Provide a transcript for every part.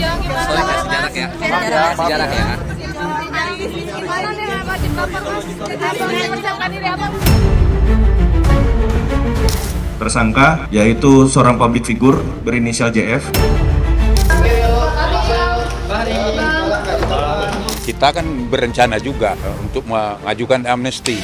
Soalnya kasih jarak ya. Kasih jarak ya. Gimana nih wajib lapor mas? Persiapkan diri apa? Tersangka yaitu seorang public figure berinisial JF. Kita kan berencana juga untuk mengajukan amnesti.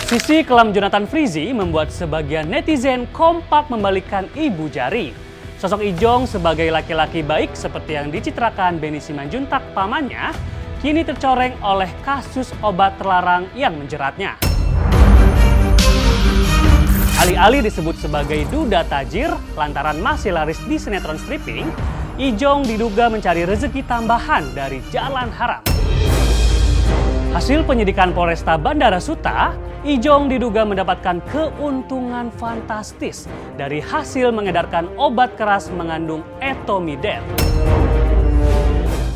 Sisi kelam Jonathan Frizzy membuat sebagian netizen kompak membalikkan ibu jari. Sosok Ijong sebagai laki-laki baik seperti yang dicitrakan Benny Simanjuntak pamannya, kini tercoreng oleh kasus obat terlarang yang menjeratnya. Alih-alih disebut sebagai duda tajir lantaran masih laris di sinetron stripping, Ijong diduga mencari rezeki tambahan dari jalan haram. Hasil penyidikan Polresta Bandara Suta, Ijong diduga mendapatkan keuntungan fantastis dari hasil mengedarkan obat keras mengandung etomidate.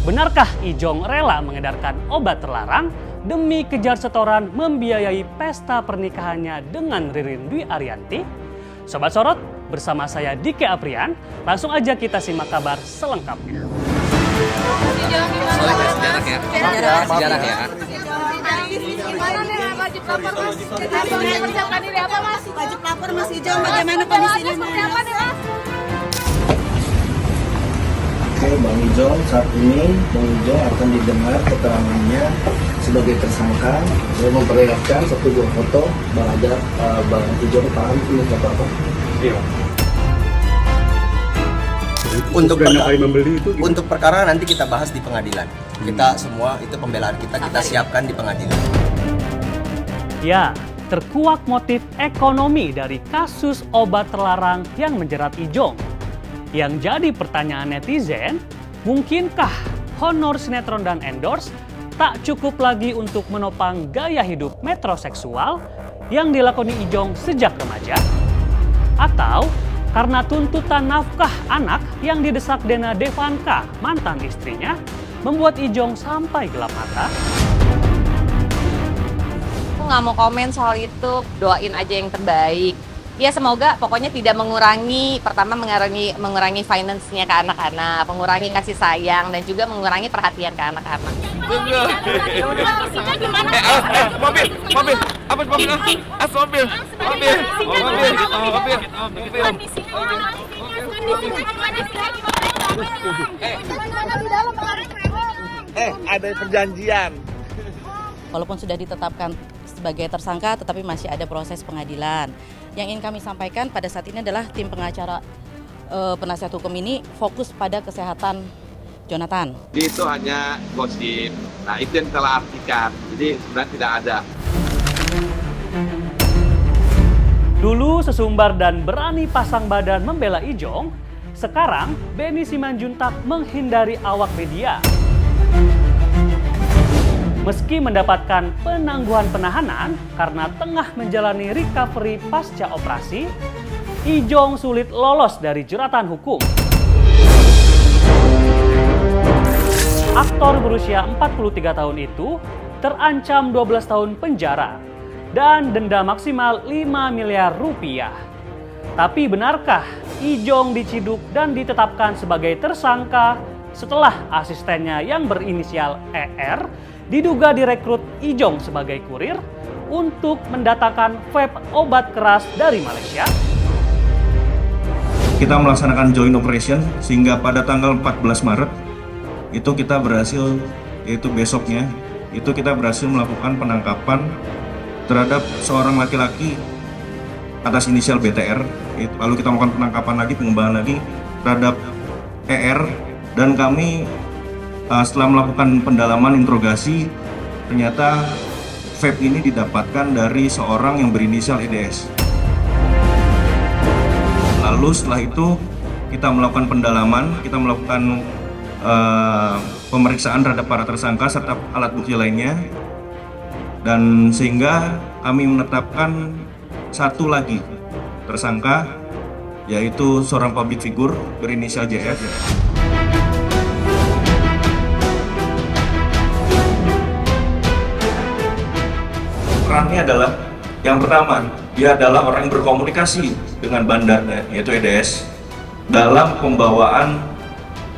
Benarkah Ijong rela mengedarkan obat terlarang demi kejar setoran membiayai pesta pernikahannya dengan Ririn Dwi Ariyanti? Sobat Sorot, bersama saya Dike Aprian, langsung aja kita simak kabar selengkapnya. Soalnya kasih jarak ya. Kasih jarak ya. Gimana nih wajib lapor mas? Persiapkan diri apa mas? Wajib lapor Mas Ijong, bagaimana kondisinya Seperti apa nih mas? Oke, Bang Ijong, saat ini Bang Ijong akan didengar keterangannya sebagai tersangka. Saya memperlihatkan satu buah foto. Bang Ijong paham ini foto apa? Iya. Untuk perkara nanti kita bahas di pengadilan. Kita semua itu pembelaan kita siapkan di pengadilan. Ya, terkuak motif ekonomi dari kasus obat terlarang yang menjerat Ijong. Yang jadi pertanyaan netizen, mungkinkah honor sinetron dan endorse tak cukup lagi untuk menopang gaya hidup metroseksual yang dilakoni Ijong sejak remaja? Atau karena tuntutan nafkah anak yang didesak Dena Devanka, mantan istrinya, membuat Ijong sampai gelap mata? Aku nggak mau komen soal itu, doain aja yang terbaik. Ya semoga pokoknya tidak mengurangi mengurangi finance-nya ke anak-anak, mengurangi kasih sayang dan juga mengurangi perhatian ke anak-anak. Ada perjanjian. Walaupun sudah ditetapkan sebagai tersangka, tetapi masih ada proses pengadilan. Yang ingin kami sampaikan pada saat ini adalah tim pengacara penasihat hukum ini fokus pada kesehatan Jonathan. Itu hanya gosip. Nah, itu yang telah artikan. Jadi sebenarnya tidak ada. Dulu sesumbar dan berani pasang badan membela Ijong, sekarang Benny Simanjuntak menghindari awak media. Meski mendapatkan penangguhan penahanan karena tengah menjalani recovery pasca operasi, Ijong sulit lolos dari jeratan hukum. Aktor berusia 43 tahun itu terancam 12 tahun penjara dan denda maksimal 5 miliar rupiah. Tapi benarkah Ijong diciduk dan ditetapkan sebagai tersangka setelah asistennya yang berinisial ER diduga direkrut Ijong sebagai kurir untuk mendatangkan vape obat keras dari Malaysia? Kita melaksanakan joint operation sehingga pada tanggal 14 Maret itu kita berhasil, yaitu besoknya, itu kita berhasil melakukan penangkapan terhadap seorang laki-laki atas inisial BTR. Lalu kita melakukan penangkapan lagi, pengembangan lagi terhadap ER, dan kami setelah melakukan pendalaman interogasi, ternyata vape ini didapatkan dari seorang yang berinisial EDS. Lalu setelah itu kita melakukan pendalaman, kita melakukan pemeriksaan terhadap para tersangka serta alat bukti lainnya, dan sehingga kami menetapkan satu lagi tersangka, yaitu seorang public figure berinisial JF. Perannya adalah yang pertama, dia adalah orang yang berkomunikasi dengan bandarnya, yaitu EDS, dalam pembawaan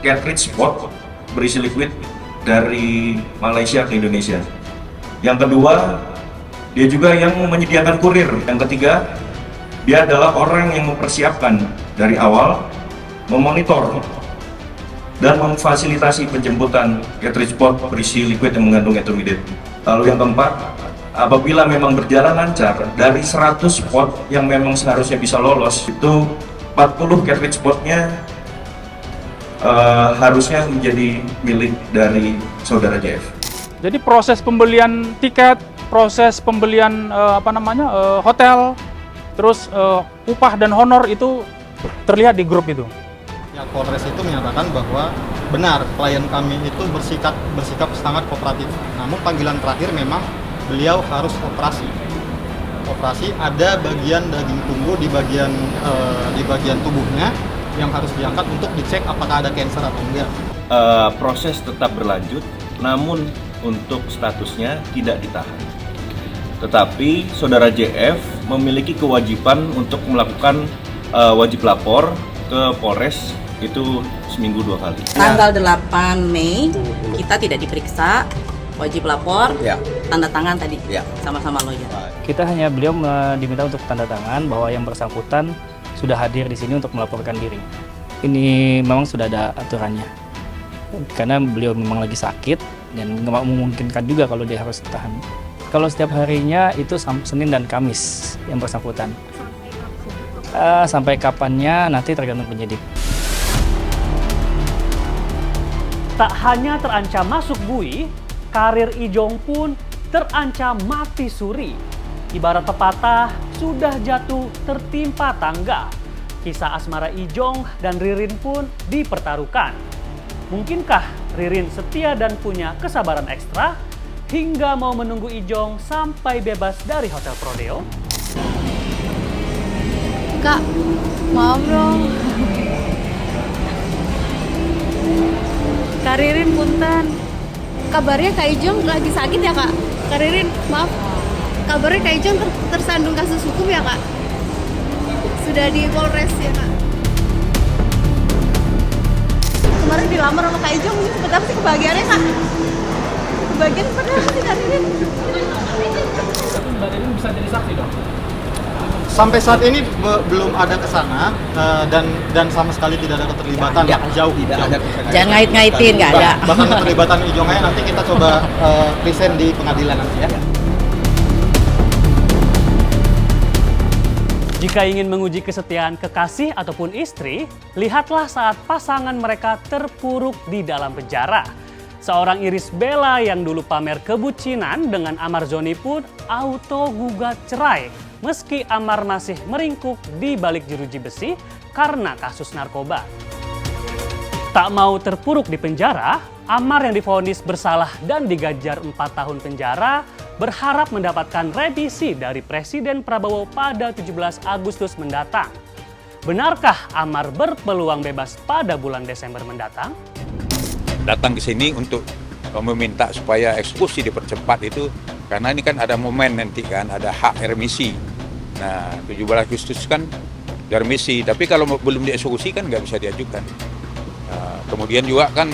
cartridge pot berisi liquid dari Malaysia ke Indonesia. Yang kedua, dia juga yang menyediakan kurir. Yang ketiga, dia adalah orang yang mempersiapkan dari awal, memonitor dan memfasilitasi penjemputan cartridge pot berisi liquid yang mengandung intermediate. Lalu yang keempat, apabila memang berjalan lancar, dari 100 pot yang memang seharusnya bisa lolos, itu 40 cartridge potnya harusnya menjadi milik dari saudara JF. Jadi proses pembelian tiket, proses pembelian hotel, terus upah dan honor itu terlihat di grup itu. Ya, Polres itu menyatakan bahwa benar klien kami itu bersikap sangat kooperatif. Namun panggilan terakhir memang beliau harus operasi. Operasi ada bagian daging tunggu di bagian tubuhnya yang harus diangkat untuk dicek apakah ada kanker atau enggak. Proses tetap berlanjut, namun untuk statusnya tidak ditahan. Tetapi saudara JF memiliki kewajiban untuk melakukan wajib lapor ke Polres itu seminggu 2 kali. Tanggal 8 Mei kita tidak diperiksa, wajib lapor, tanda tangan tadi sama-sama lawyer. Kita hanya beliau diminta untuk tanda tangan bahwa yang bersangkutan sudah hadir di sini untuk melaporkan diri. Ini memang sudah ada aturannya. Karena beliau memang lagi sakit dan nggak memungkinkan juga kalau dia harus tahan. Kalau setiap harinya itu Senin dan Kamis yang bersangkutan. Sampai kapannya nanti tergantung penyidik. Tak hanya terancam masuk bui, karir Ijong pun terancam mati suri. Ibarat pepatah, sudah jatuh tertimpa tangga. Kisah asmara Ijong dan Ririn pun dipertaruhkan. Mungkinkah Ririn setia dan punya kesabaran ekstra hingga mau menunggu Ijong sampai bebas dari Hotel Prodeo? Kak, maaf dong. Kak Ririn punten. Kabarnya Kak Ijong lagi sakit ya Kak? Kak Ririn, maaf. Kabarnya Kak Ijong tersandung kasus hukum ya Kak? Sudah di Polres ya Kak? Kemarin dilamar sama Kak Ijong, ini seperti apa sih kebahagiaannya Kak? Kebahagiaan seperti apa sih Kak Ririn? Mbak Ririn bisa jadi saksi dong? Sampai saat ini belum ada kesana dan sama sekali tidak ada keterlibatan jauh. Jangan ngait-ngaitin, nggak ada. Bahkan keterlibatan Ijongnya nanti kita coba present di pengadilan nanti ya. Jika ingin menguji kesetiaan kekasih ataupun istri, lihatlah saat pasangan mereka terpuruk di dalam penjara. Seorang Irish Bella yang dulu pamer kebucinan dengan Amar Zoni pun auto gugat cerai, meski Amar masih meringkuk di balik jeruji besi karena kasus narkoba. Tak mau terpuruk di penjara, Amar yang divonis bersalah dan digajar 4 tahun penjara berharap mendapatkan revisi dari Presiden Prabowo pada 17 Agustus mendatang. Benarkah Amar berpeluang bebas pada bulan Desember mendatang? Datang ke sini untuk meminta supaya eksekusi dipercepat itu, karena ini kan ada momen nanti kan, ada hak remisi. Nah, 17 Agustus kan remisi, tapi kalau belum dieksekusi kan nggak bisa diajukan. Kemudian juga kan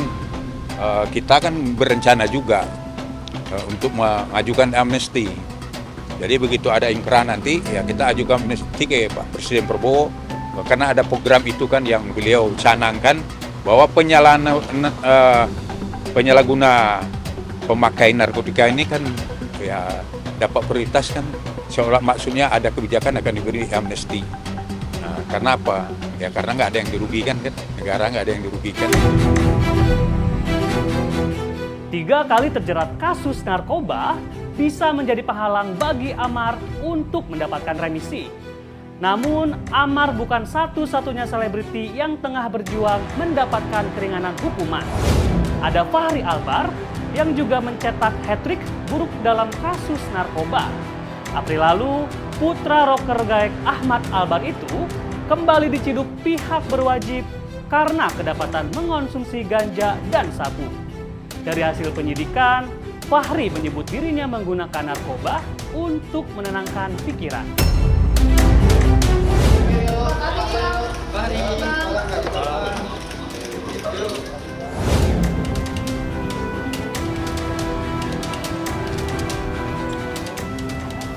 kita kan berencana juga untuk mengajukan amnesti. Jadi begitu ada ingkrah nanti, ya kita ajukan amnesti ke Pak Presiden Prabowo, karena ada program itu kan yang beliau canangkan bahwa penyalahguna pemakai narkotika ini kan ya dapat prioritas kan, seolah maksudnya ada kebijakan akan diberi amnesti. Nah, karena apa? Ya karena nggak ada yang dirugikan kan, negara nggak ada yang dirugikan. 3 kali terjerat kasus narkoba bisa menjadi penghalang bagi Amar untuk mendapatkan remisi. Namun, Amar bukan satu-satunya selebriti yang tengah berjuang mendapatkan keringanan hukuman. Ada Fachri Albar yang juga mencetak hat-trick buruk dalam kasus narkoba. April lalu, putra rocker Gaek Ahmad Albar itu kembali diciduk pihak berwajib karena kedapatan mengonsumsi ganja dan sabu. Dari hasil penyidikan, Fachri menyebut dirinya menggunakan narkoba untuk menenangkan pikiran.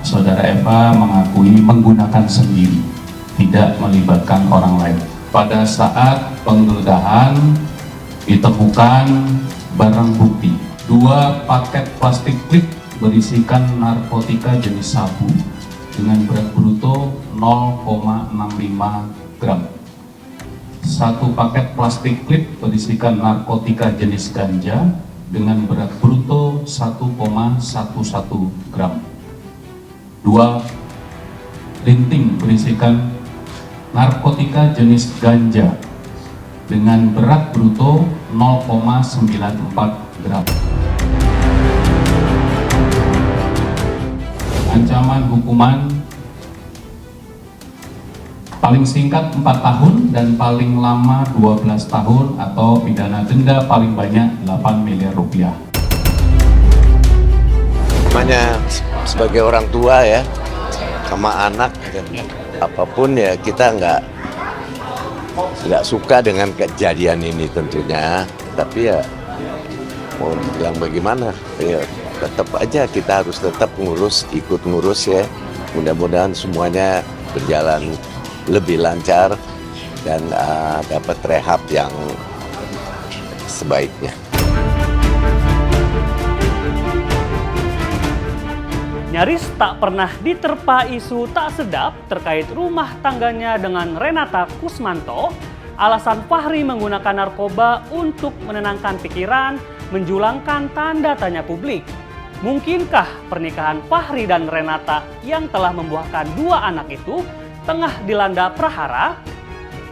Saudara Eva mengakui menggunakan sendiri, tidak melibatkan orang lain. Pada saat penggeledahan ditemukan barang bukti 2 paket plastik klip berisikan narkotika jenis sabu dengan berat bruto 0,65 gram. 1 paket plastik klip berisikan narkotika jenis ganja dengan berat bruto 1,11 gram. 2 linting berisikan narkotika jenis ganja dengan berat bruto 0,94 gram. Ancaman hukuman paling singkat 4 tahun dan paling lama 12 tahun atau pidana denda paling banyak 8 miliar rupiah. Namanya sebagai orang tua ya, sama anak dan apapun ya, kita nggak suka dengan kejadian ini tentunya, tapi ya mau bilang bagaimana, ya tetap aja kita harus tetap ikut ngurus ya. Mudah-mudahan semuanya berjalan lebih lancar dan dapat rehab yang sebaiknya. Nyaris tak pernah diterpa isu tak sedap terkait rumah tangganya dengan Renata Kusmanto, alasan Fachri menggunakan narkoba untuk menenangkan pikiran menjulangkan tanda tanya publik. Mungkinkah pernikahan Fachri dan Renata yang telah membuahkan 2 anak itu tengah dilanda prahara?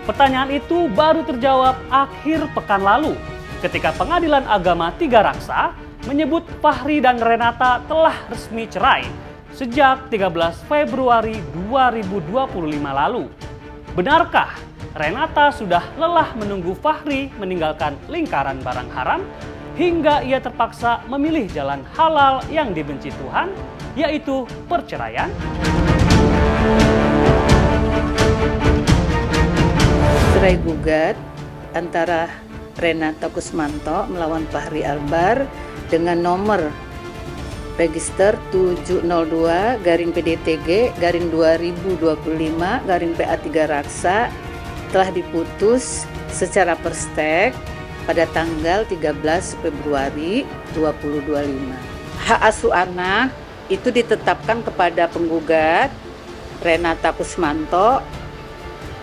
Pertanyaan itu baru terjawab akhir pekan lalu ketika Pengadilan Agama Tiga Raksa menyebut Fachri dan Renata telah resmi cerai sejak 13 Februari 2025 lalu. Benarkah Renata sudah lelah menunggu Fachri meninggalkan lingkaran barang haram hingga ia terpaksa memilih jalan halal yang dibenci Tuhan, yaitu perceraian? Cerai gugat antara Renata Kusmanto melawan Fachri Albar dengan nomor register 702-PDTG-2025-PA 3 Raksa telah diputus secara perstek pada tanggal 13 Februari 2025. Hak asuh anak itu ditetapkan kepada penggugat Renata Kusmanto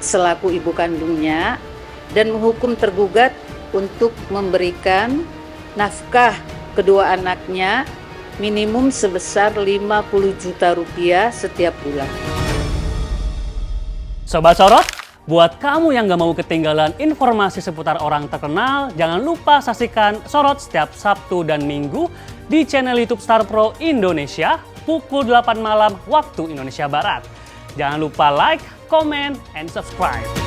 selaku ibu kandungnya dan menghukum tergugat untuk memberikan nafkah kedua anaknya minimum sebesar 50 juta rupiah setiap bulan. Sobat Sorot, buat kamu yang gak mau ketinggalan informasi seputar orang terkenal, jangan lupa saksikan Sorot setiap Sabtu dan Minggu di channel YouTube Star Pro Indonesia pukul 8 malam waktu Indonesia Barat. Jangan lupa like, comment, and subscribe.